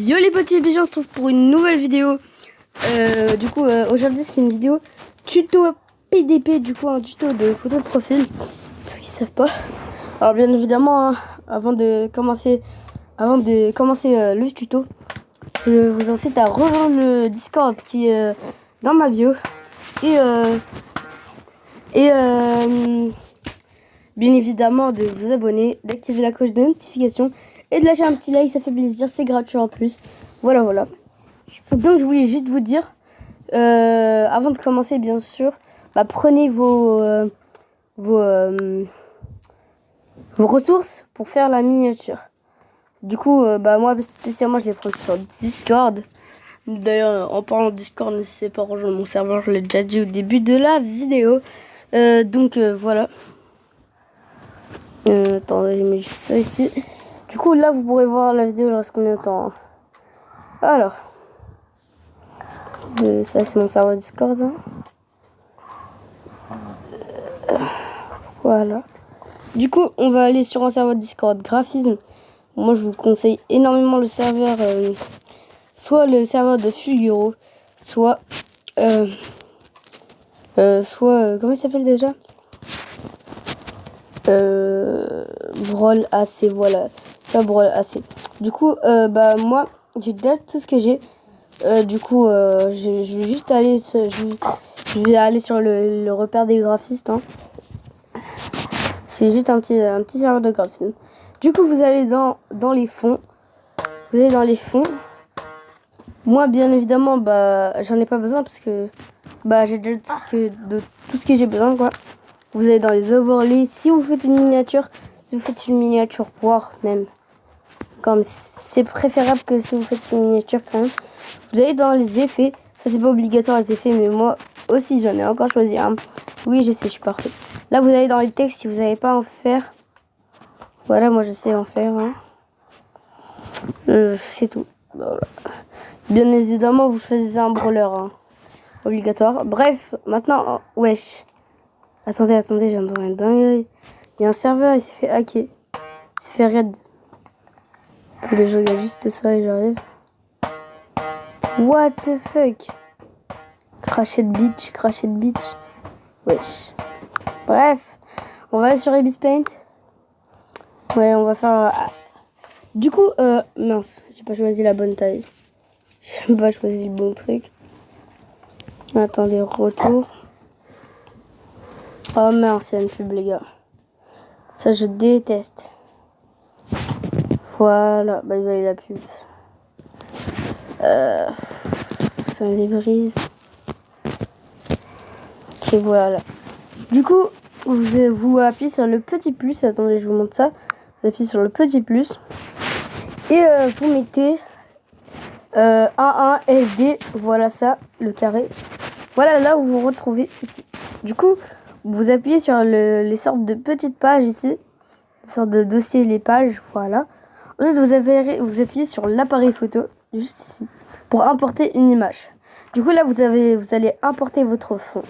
Yo les petits pigeons, on se trouve pour une nouvelle vidéo. Aujourd'hui c'est une vidéo tuto PDP, du coup un tuto de photo de profil, parce qu'ils savent pas. Alors bien évidemment, hein, avant de commencer le tuto, je vous incite à rejoindre le Discord qui est dans ma bio et bien évidemment de vous abonner, d'activer la cloche de notification et de lâcher un petit like, ça fait plaisir, c'est gratuit en plus. Voilà. Donc je voulais juste vous dire, avant de commencer bien sûr, prenez vos ressources pour faire la miniature. Du coup, moi spécialement je les prends sur Discord. D'ailleurs, en parlant de Discord, n'hésitez pas à rejoindre mon serveur, je l'ai déjà dit au début de la vidéo. Voilà. Attendez, je mets juste ça ici. Du coup, là, vous pourrez voir la vidéo, il reste combien de temps. Alors. Ça, c'est mon serveur Discord. Hein. Voilà. Du coup, on va aller sur un serveur Discord graphisme. Moi, je vous conseille énormément le serveur. Soit le serveur de Fulguro, soit comment il s'appelle déjà, Brawl AC, voilà, ça Brawl AC. Du coup, moi, j'ai déjà tout ce que j'ai. Je vais juste aller, je vais aller sur le repère des graphistes. Hein. C'est juste un petit serveur de graphisme. Du coup, vous allez dans les fonds. Vous allez dans les fonds. Moi, bien évidemment, j'en ai pas besoin parce que j'ai déjà tout ce que j'ai besoin, quoi. Vous allez dans les overlays. Si vous faites une miniature, voire même, comme c'est préférable que si vous faites une miniature quand même. Vous allez dans les effets. Ça, c'est pas obligatoire les effets, mais moi aussi, j'en ai encore choisi un. Oui, je sais, je suis parfait. Là, vous allez dans les textes si vous n'avez pas à en faire. Voilà, moi, je sais en faire. Hein. C'est tout. Voilà. Bien évidemment, vous choisissez un brawler. Hein. Obligatoire. Bref, maintenant, wesh. Attendez, j'entends un dingue. Il y a un serveur, il s'est fait hacker. Il s'est fait raid. Attendez, je regarde juste ça et j'arrive. What the fuck? Crashed bitch. Wesh. Bref, on va sur Ibis Paint. Ouais, on va faire... Du coup, mince, j'ai pas choisi la bonne taille. J'ai pas choisi le bon truc. Attendez, retour. Oh mince, il y a une pub, les gars. Ça, je déteste. Voilà, il y a la pub. Ça me débrise. Ok, voilà. Du coup, vous appuyez sur le petit plus. Attendez, je vous montre ça. Vous appuyez sur le petit plus. Et vous mettez 1 SD. Voilà ça, le carré. Voilà là où vous vous retrouvez ici. Du coup, vous appuyez sur les sortes de petites pages ici. Les sortes de dossiers, les pages. Voilà. Ensuite, vous appuyez sur l'appareil photo, juste ici, pour importer une image. Du coup, là, vous allez importer votre fond.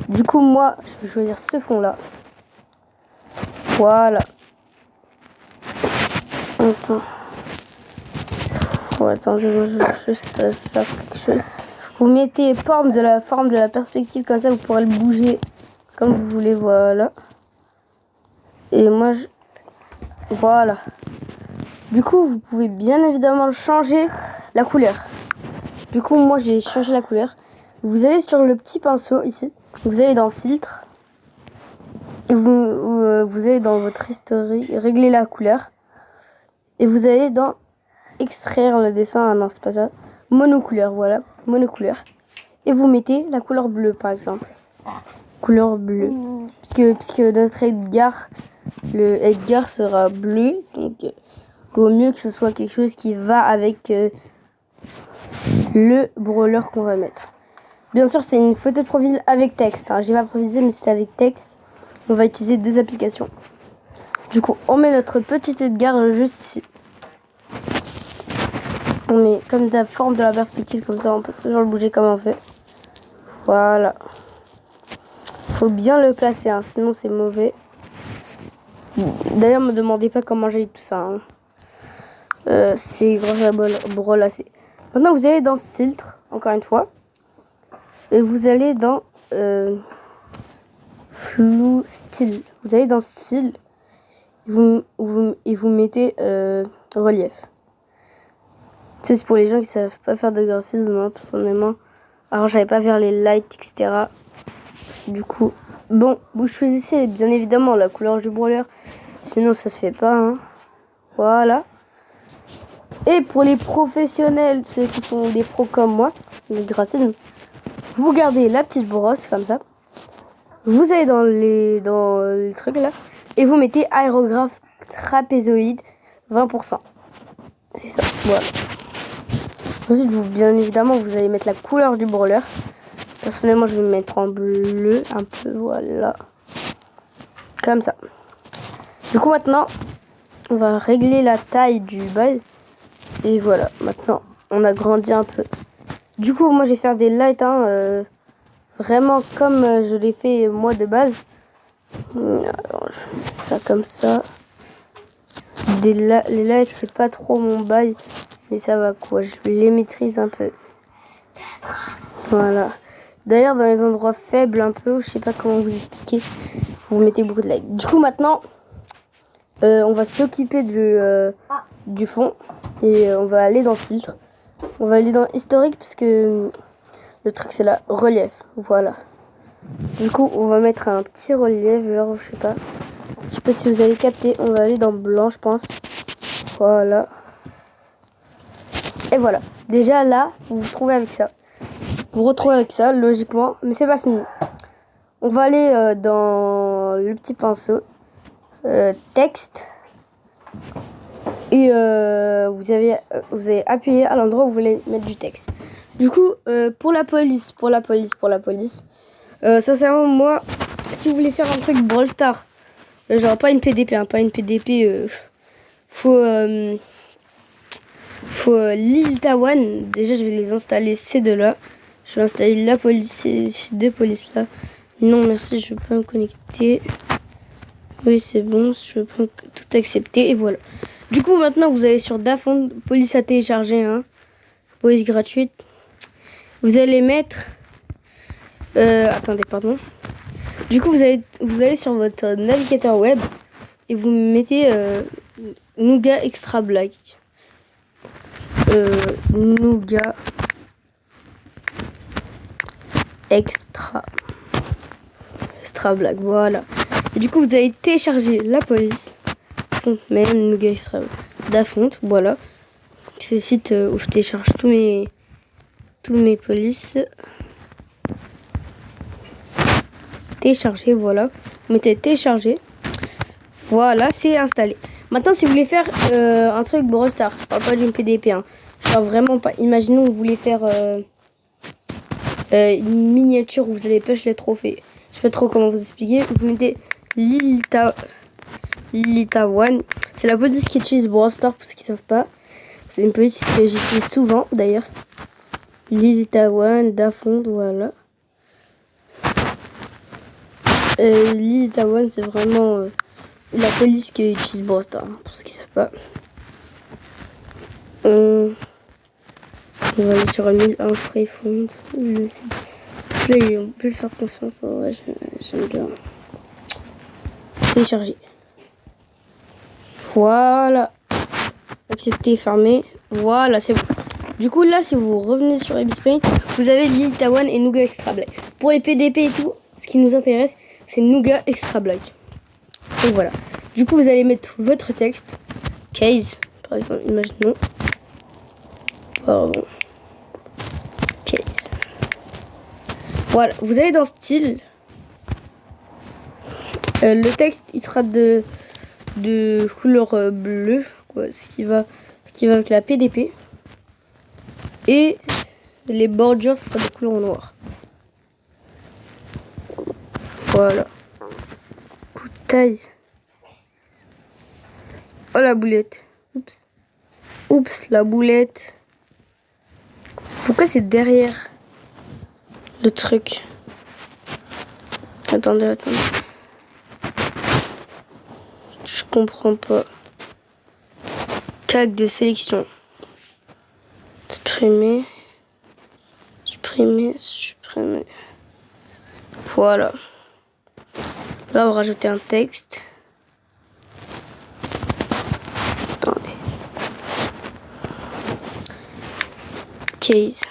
Du coup, moi, je vais choisir ce fond-là. Voilà. Attends, je vais juste faire quelque chose. Vous mettez forme de la perspective, comme ça, vous pourrez le bouger comme vous voulez, voilà. Et moi, voilà. Du coup, vous pouvez bien évidemment changer la couleur. Du coup, moi, j'ai changé la couleur. Vous allez sur le petit pinceau ici. Vous allez dans filtre. Et vous allez dans votre history, régler la couleur. Et vous allez dans extraire le dessin. Ah non, c'est pas ça. Monocouleur, voilà. Monocouleur. Et vous mettez la couleur bleue, par exemple. Couleur bleue. Puisque notre Edgar, le Edgar sera bleu. Donc, il vaut mieux que ce soit quelque chose qui va avec le brawler qu'on va mettre. Bien sûr, c'est une photo de profil avec texte. Hein. J'ai pas précisé, mais c'est avec texte. On va utiliser deux applications. Du coup, on met notre petit Edgar juste ici. On met comme la forme de la perspective, comme ça, on peut toujours le bouger comme on fait. Voilà. Faut bien le placer, hein, sinon c'est mauvais. D'ailleurs, me demandez pas comment j'ai eu tout ça. Hein. C'est grâce à Brawl AC. Maintenant, vous allez dans filtre, encore une fois. Et vous allez dans flou style. Vous allez dans style. Et vous mettez relief. C'est pour les gens qui savent pas faire de graphisme, moi personnellement. Alors j'avais pas faire les lights, etc. Du coup, bon, vous choisissez bien évidemment la couleur du brawler. Sinon ça se fait pas, hein. Voilà. Et pour les professionnels, ceux qui sont des pros comme moi, le graphisme, vous gardez la petite brosse comme ça. Vous allez dans les trucs là. Et vous mettez aérographe trapézoïde 20%. C'est ça, voilà. Ensuite, bien évidemment, vous allez mettre la couleur du brawler. Personnellement, je vais me mettre en bleu, un peu, voilà. Comme ça. Du coup, maintenant, on va régler la taille du bail. Et voilà, maintenant, on a grandi un peu. Du coup, moi, je vais faire des lights, hein, vraiment comme je l'ai fait moi de base. Alors, je fais ça comme ça. Les lights, c'est pas trop mon bail. Mais ça va quoi, je les maîtrise un peu. Voilà. D'ailleurs, dans les endroits faibles un peu, je sais pas comment vous expliquer, vous mettez beaucoup de lights. Du coup, maintenant, on va s'occuper du fond. Et on va aller dans filtre. On va aller dans historique parce que le truc c'est la relief. Voilà. Du coup, on va mettre un petit relief, genre je sais pas. Je sais pas si vous allez capter. On va aller dans blanc, je pense. Voilà. Et voilà. Déjà là, vous vous retrouvez avec ça. Vous vous retrouvez avec ça, logiquement. Mais c'est pas fini. On va aller dans le petit pinceau. Texte. Et vous avez appuyé à l'endroit où vous voulez mettre du texte. Du coup, pour la police. Sincèrement, moi, si vous voulez faire un truc Brawl Stars, genre pas une PDP, hein, pas une PDP, faut l'île Tawan. Déjà, je vais les installer ces deux-là. Je vais installer la police, ces deux polices là. Non, merci, je veux pas me connecter. Oui, c'est bon, je veux pas tout accepter et voilà. Du coup, maintenant, vous allez sur Dafont, police à télécharger, hein, police gratuite. Vous allez mettre... attendez, pardon. Du coup, vous allez sur votre navigateur web et vous mettez Nougat Extra Black. Nougat Extra Black, voilà. Et du coup, vous allez télécharger la police. Même Nougat Extra Dafont, voilà. C'est le site où je télécharge tous mes polices. Télécharger, voilà. Vous mettez télécharger. Voilà, c'est installé. Maintenant, si vous voulez faire un truc Brawl Stars, je parle pas d'une PDP, hein. Genre vraiment pas. Imaginons que vous voulez faire une miniature où vous allez pêcher les trophées. Je sais pas trop comment vous expliquer. Vous mettez Lilita One. C'est la police qui utilise Brawl Stars pour ceux qui savent pas. C'est une police que j'utilise souvent d'ailleurs. Lilita One, Dafont, voilà. Lilita One, c'est vraiment la police qui utilise Brawl Stars, pour ceux qui savent pas. On va aller sur un free fond. Le site. Là, on peut le faire confiance. Ouais, j'aime bien. Télécharger. Voilà. Accepter, fermer. Voilà, c'est bon. Du coup, là, si vous revenez sur Ebispain, vous avez Lilita One et Nougat Extra Black. Pour les PDP et tout, ce qui nous intéresse, c'est Nougat Extra Black. Et voilà. Du coup, vous allez mettre votre texte. Case, par exemple, imaginons. Pardon. Case. Voilà, vous allez dans style. Le texte, il sera de couleur bleue, quoi, ce qui va avec la PDP. Et les bordures sera de couleur noire. Voilà. Coup de taille. Oh la boulette. Oups, la boulette. Pourquoi c'est derrière le truc? Attendez. Je comprends pas. tag de sélection. Supprimer. Voilà. Là, on va rajouter un texte. Attendez. Case.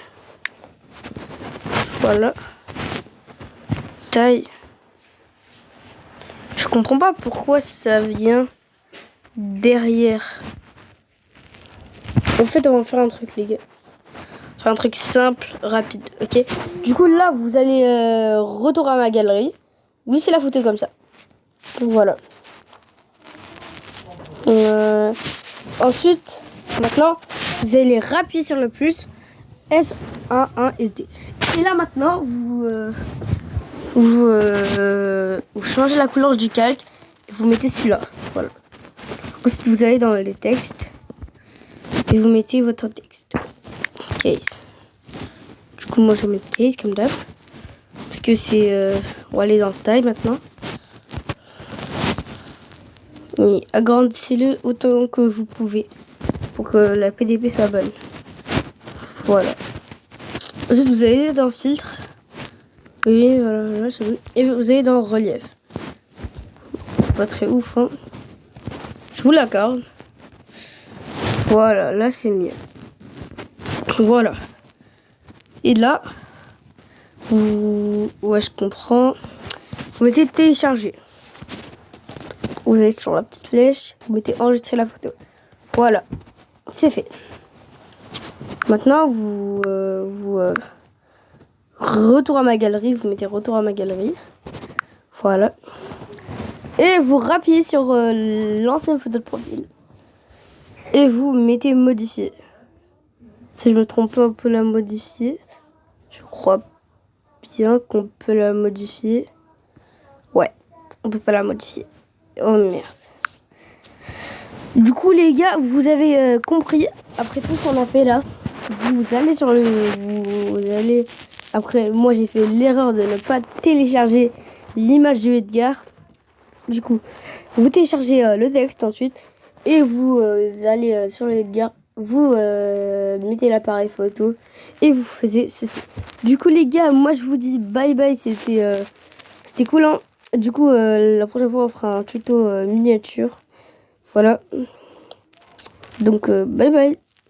Voilà. Taille. Je comprends pas pourquoi ça vient derrière. En fait, on va faire un truc, les gars. Faire un truc simple, rapide, ok? Du coup, là, vous allez retourner à ma galerie. Oui, c'est la photo comme ça. Voilà. Ensuite, maintenant, vous allez rappuyer sur le plus S11SD. Et là, maintenant, vous changez la couleur du calque et vous mettez celui-là. Voilà. Ensuite, vous allez dans les textes et vous mettez votre texte. Case. Du coup, moi, je mets case comme d'hab. Parce que c'est... on va aller dans taille maintenant. Oui, agrandissez-le autant que vous pouvez pour que la PDP soit bonne. Voilà. Ensuite, vous allez dans filtre. Oui, voilà, c'est bon. Et vous allez dans relief. Pas très ouf, hein. Je vous l'accorde. Voilà, là c'est mieux. Voilà. Et là, ouais, je comprends. Vous mettez télécharger. Vous allez sur la petite flèche, vous mettez enregistrer la photo. Voilà, c'est fait. Maintenant, vous retour à ma galerie, vous mettez retour à ma galerie. Voilà. Et vous rappuyez sur l'ancienne photo de profil. Et vous mettez modifier. Si je me trompe pas, on peut la modifier. Je crois bien qu'on peut la modifier. Ouais, on peut pas la modifier. Oh merde. Du coup, les gars, vous avez compris, après tout ce qu'on a fait là, vous allez sur le... Vous allez... Après, moi, j'ai fait l'erreur de ne pas télécharger l'image de Edgar. Du coup, vous téléchargez le texte ensuite et vous allez sur le Edgar, vous mettez l'appareil photo et vous faisiez ceci. Du coup, les gars, moi, je vous dis bye bye, c'était cool, hein. Du coup, la prochaine fois, on fera un tuto miniature. Voilà. Donc, bye bye.